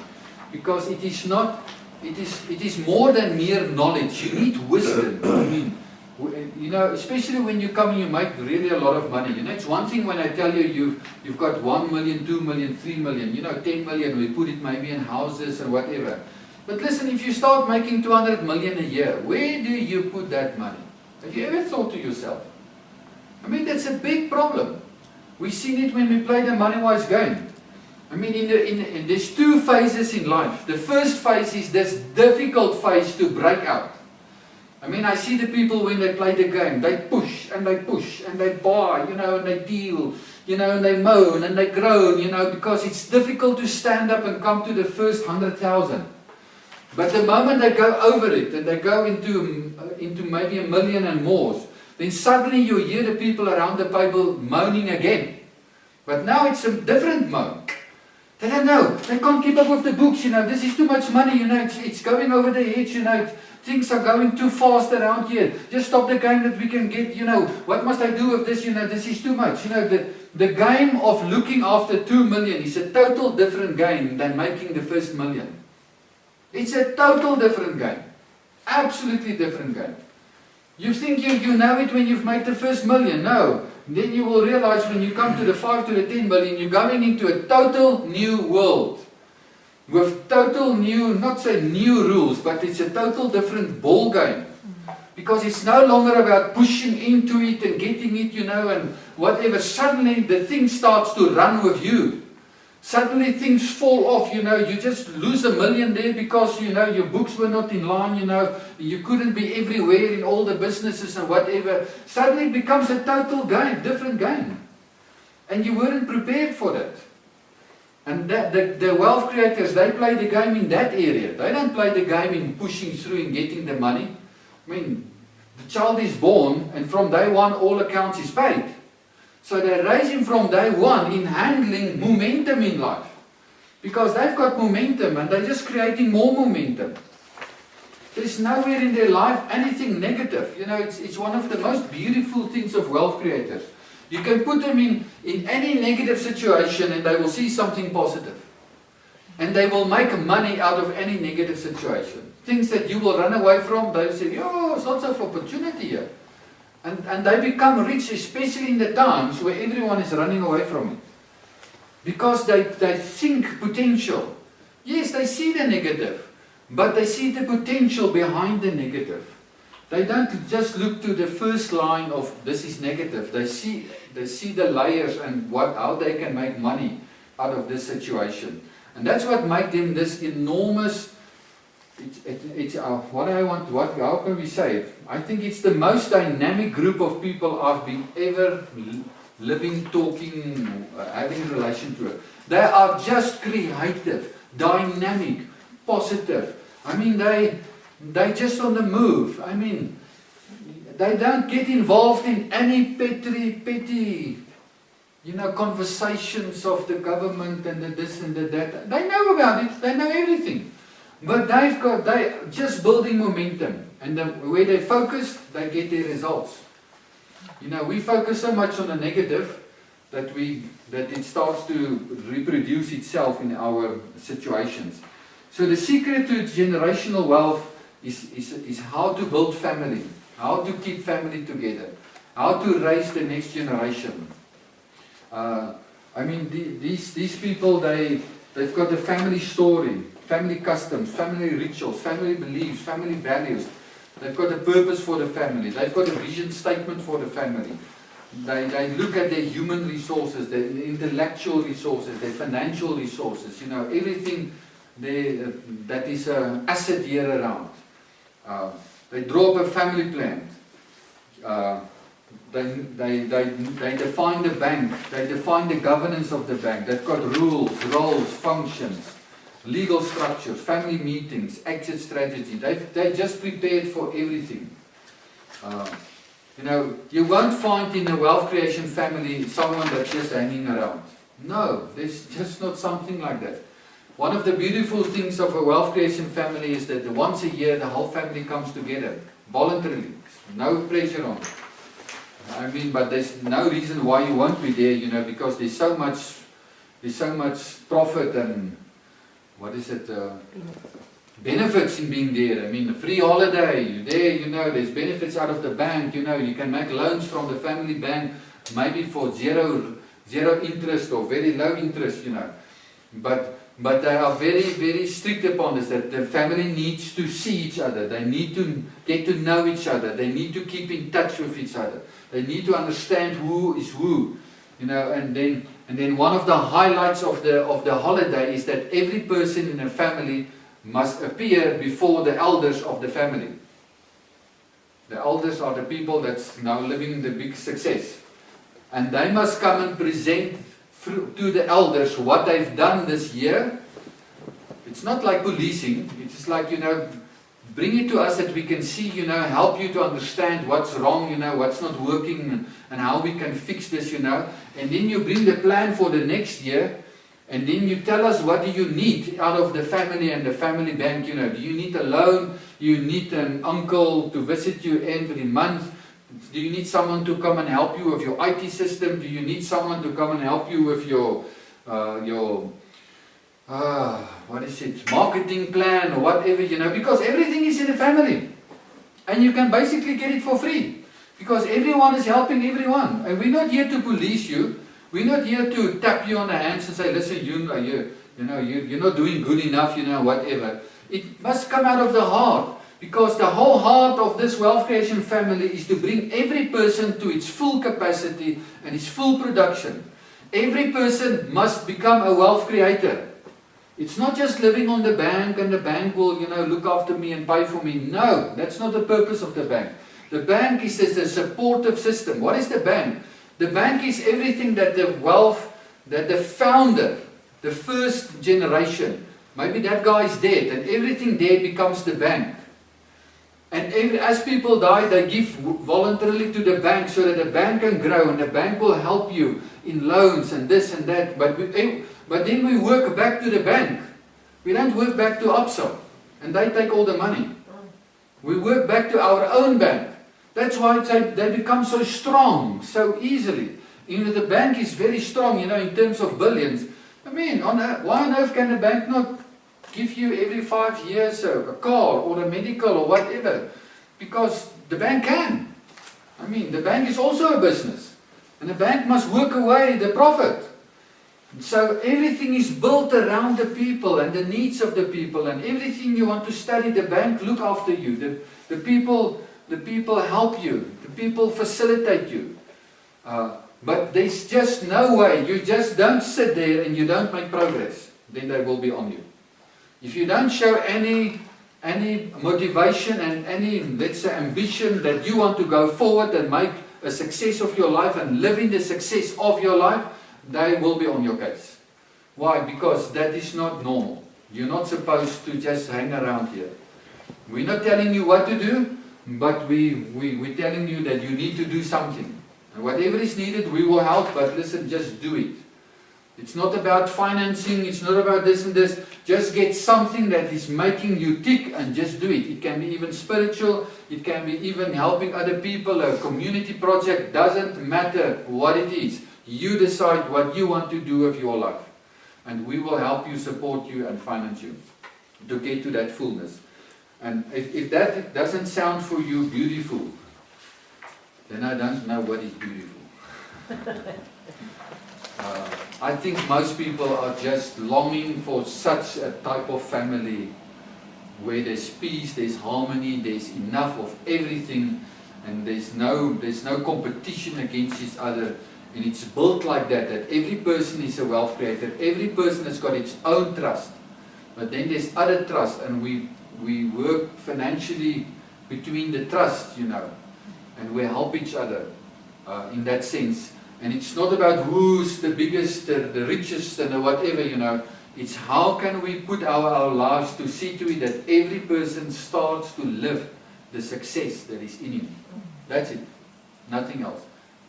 Because it is not, it is more than mere knowledge. You need wisdom. I mean, especially when you come and you make really a lot of money. It's one thing when I tell you you've got 1 million, 2 million, 3 million, 10 million, we put it maybe in houses and whatever. But listen, if you start making 200 million a year, where do you put that money? Have you ever thought to yourself? I mean, that's a big problem. We've seen it when we play the Moneywise game. I mean, there's two phases in life. The first phase is this difficult phase to break out. I mean, I see the people when they play the game, they push and they buy, and they deal, and they moan and they groan, because it's difficult to stand up and come to the first 100,000. But the moment they go over it and they go into maybe 1 million and more, then suddenly you hear the people around the table moaning again. But now it's a different moan. They don't know. They can't keep up with the books, This is too much money, It's going over their heads, Things are going too fast around here. Just stop the game that we can get, What must I do with this, This is too much. The game of looking after 2 million is a total different game than making the first million. It's a total different game. Absolutely different game. You think you know it when you've made the first million. No. Then you will realize when you come to the 5 to the 10 million, you're going into a total new world. With total new, not say new rules, but it's a total different ball game. Because it's no longer about pushing into it and getting it, and whatever. Suddenly the thing starts to run with you. Suddenly things fall off, you just lose 1 million there because, your books were not in line, you couldn't be everywhere in all the businesses and whatever. Suddenly it becomes a total game, different game. And you weren't prepared for that. And the wealth creators, they play the game in that area. They don't play the game in pushing through and getting the money. I mean, the child is born and from day one all accounts is paid. So they raise him from day one in handling momentum in life. Because they've got momentum and they're just creating more momentum. There's nowhere in their life anything negative. It's one of the most beautiful things of wealth creators. You can put them in any negative situation and they will see something positive. And they will make money out of any negative situation. Things that you will run away from, they will say, there's lots of opportunity here. And they become rich, especially in the times where everyone is running away from it. Because they think potential. Yes, they see the negative, but they see the potential behind the negative. They don't just look to the first line of this is negative. They see the layers and how they can make money out of this situation. And that's what makes them this enormous. How can we say it? I think it's the most dynamic group of people I've been ever living, talking, having a relation to. They are just creative, dynamic, positive. I mean, they just on the move. I mean, they don't get involved in any petty, conversations of the government and the this and the that. They know about it. They know everything. But they're just building momentum. And where they focus, they get their results. We focus so much on the negative that it starts to reproduce itself in our situations. So the secret to generational wealth is how to build family, how to keep family together, how to raise the next generation. These people, they've got a family story. Family customs, family rituals, family beliefs, family values. They've got a purpose for the family. They've got a vision statement for the family. They look at their human resources, their intellectual resources, their financial resources, everything that is an asset year around. They draw up a family plan. They define the bank. They define the governance of the bank. They've got rules, roles, functions, legal structures, family meetings, exit strategy. They just prepared for everything. You won't find in a wealth creation family someone that's just hanging around. No, there's just not something like that. One of the beautiful things of a wealth creation family is that once a year the whole family comes together, voluntarily. No pressure on it. But there's no reason why you won't be there, because there's so much profit and, benefits in being there. A free holiday, you're there, there's benefits out of the bank, you can make loans from the family bank, maybe for zero interest or very low interest, But they are very, very strict upon this, that the family needs to see each other, they need to get to know each other, they need to keep in touch with each other, they need to understand who is who, and then one of the highlights of the holiday is that every person in a family must appear before the elders of the family. The elders are the people that's now living the big success. And they must come and present to the elders what they've done this year. It's not like policing. It's like, bring it to us that we can see, help you to understand what's wrong, what's not working and how we can fix this, And then you bring the plan for the next year. And then you tell us what do you need out of the family and the family bank, Do you need a loan? Do you need an uncle to visit you every month? Do you need someone to come and help you with your IT system? Do you need someone to come and help you with your marketing plan or whatever, Because everything is in the family. And you can basically get it for free. Because everyone is helping everyone. And we're not here to police you. We're not here to tap you on the hands and say, listen, you're not doing good enough, whatever. It must come out of the heart. Because the whole heart of this wealth creation family is to bring every person to its full capacity and its full production. Every person must become a wealth creator. It's not just living on the bank and the bank will, look after me and pay for me. No, that's not the purpose of the bank. The bank is a supportive system. What is the bank? The bank is everything that the founder, the first generation, maybe that guy is dead and everything there becomes the bank. And as people die, they give voluntarily to the bank so that the bank can grow and the bank will help you in loans and this and that. But then we work back to the bank. We don't work back to Absa and they take all the money. We work back to our own bank. That's why they become so strong, so easily. The bank is very strong, in terms of billions. Why on earth can the bank not give you every 5 years a car or a medical or whatever? Because the bank can. The bank is also a business. And the bank must work away the profit. So everything is built around the people and the needs of the people. And everything you want to study, the bank look after you. The people help you. The people facilitate you. But there's just no way. You just don't sit there and you don't make progress. Then they will be on you. If you don't show any motivation and any, let's say, ambition that you want to go forward and make a success of your life and live in the success of your life, they will be on your case. Why? Because that is not normal. You're not supposed to just hang around here. We're not telling you what to do, but we're telling you that you need to do something. And whatever is needed, we will help, but listen, just do it. It's not about financing, it's not about this and this. Just get something that is making you tick and just do it. It can be even spiritual, it can be even helping other people, a community project, doesn't matter what it is. You decide what you want to do with your life. And we will help you, support you and finance you to get to that fullness. And if that doesn't sound for you beautiful, then I don't know what is beautiful. I think most people are just longing for such a type of family where there's peace, there's harmony, there's enough of everything, And there's no competition against each other. And it's built like that every person is a wealth creator. Every person has got its own trust. But then there's other trust, and we work financially between the trust, and we help each other in that sense. And it's not about who's the biggest, the richest, and the whatever, It's how can we put our lives to see to it that every person starts to live the success that is in him. That's it. Nothing else.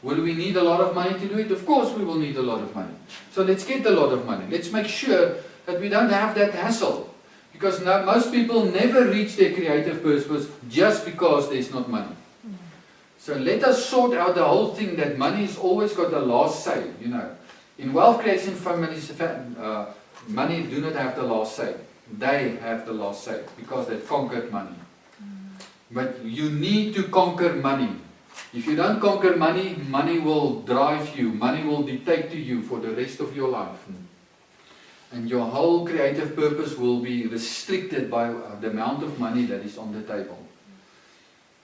Will we need a lot of money to do it? Of course we will need a lot of money. So let's get a lot of money. Let's make sure that we don't have that hassle. Because now most people never reach their creative purpose just because there's not money. So let us sort out the whole thing that money has always got the last say. In wealth creation families, money do not have the last say. They have the last say because they've conquered money. But you need to conquer money. If you don't conquer money, money will drive you. Money will dictate to you for the rest of your life. And your whole creative purpose will be restricted by the amount of money that is on the table.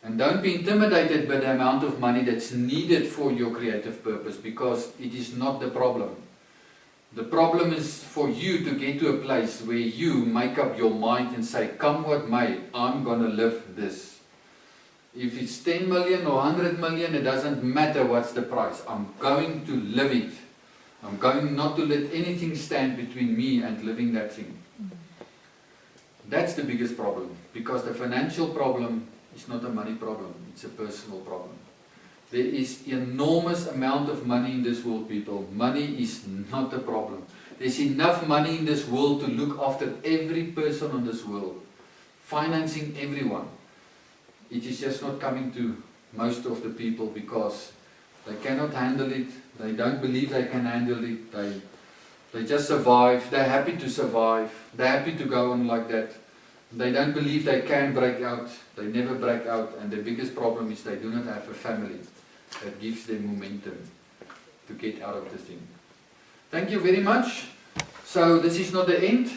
And don't be intimidated by the amount of money that's needed for your creative purpose, because it is not the problem. The problem is for you to get to a place where you make up your mind and say, come what may, I'm going to live this. If it's 10 million or 100 million, it doesn't matter what's the price. I'm going to live it. I'm going not to let anything stand between me and living that thing. That's the biggest problem, because the financial problem is not a money problem, it's a personal problem. There is enormous amount of money in this world, people. Money is not the problem. There's enough money in this world to look after every person on this world, financing everyone. It is just not coming to most of the people because they cannot handle it. They don't believe they can handle it. They just survive. They're happy to survive. They're happy to go on like that. They don't believe they can break out. They never break out. And the biggest problem is they do not have a family that gives them momentum to get out of the thing. Thank you very much. So this is not the end.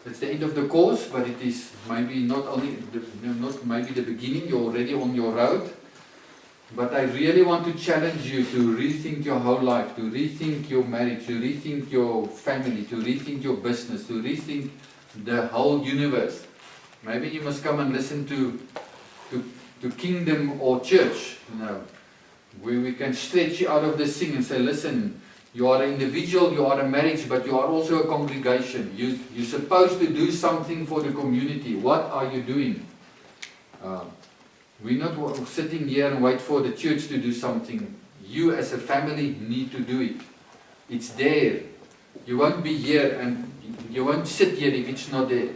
It's the end of the course, but it is maybe not only not maybe the beginning. You're already on your road. But I really want to challenge you to rethink your whole life, to rethink your marriage, to rethink your family, to rethink your business, to rethink the whole universe. Maybe you must come and listen to Kingdom or church, where we can stretch you out of this thing and say, listen, you are an individual, you are a marriage, but you are also a congregation. You're supposed to do something for the community. What are you doing? We're not sitting here and wait for the church to do something. You as a family need to do it. It's there. You won't be here and you won't sit here if it's not there.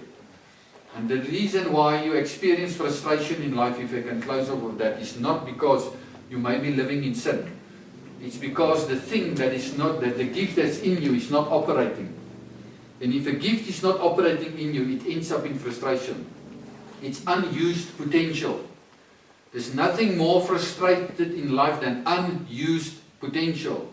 And the reason why you experience frustration in life, if I can close off with that, is not because you may be living in sin. It's because the thing that is not, that the gift that's in you is not operating. And if a gift is not operating in you, it ends up in frustration. It's unused potential. There's nothing more frustrated in life than unused potential.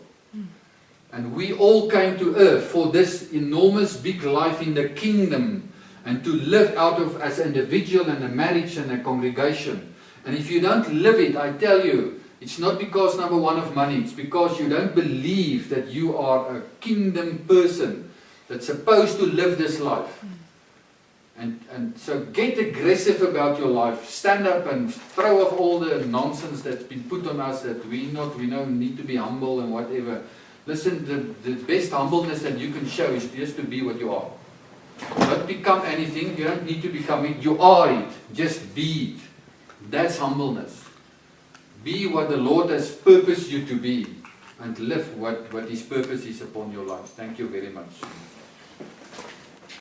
And we all came to earth for this enormous big life in the kingdom, and to live out of as an individual and a marriage and a congregation. And if you don't live it, I tell you, it's not because, number one, of money. It's because you don't believe that you are a kingdom person that's supposed to live this life. And so get aggressive about your life. Stand up and throw off all the nonsense that's been put on us that we need to be humble and whatever. Listen, the best humbleness that you can show is just to be what you are. Don't become anything. You don't need to become it. You are it. Just be it. That's humbleness. Be what the Lord has purposed you to be, and live what His purpose is upon your life. Thank you very much.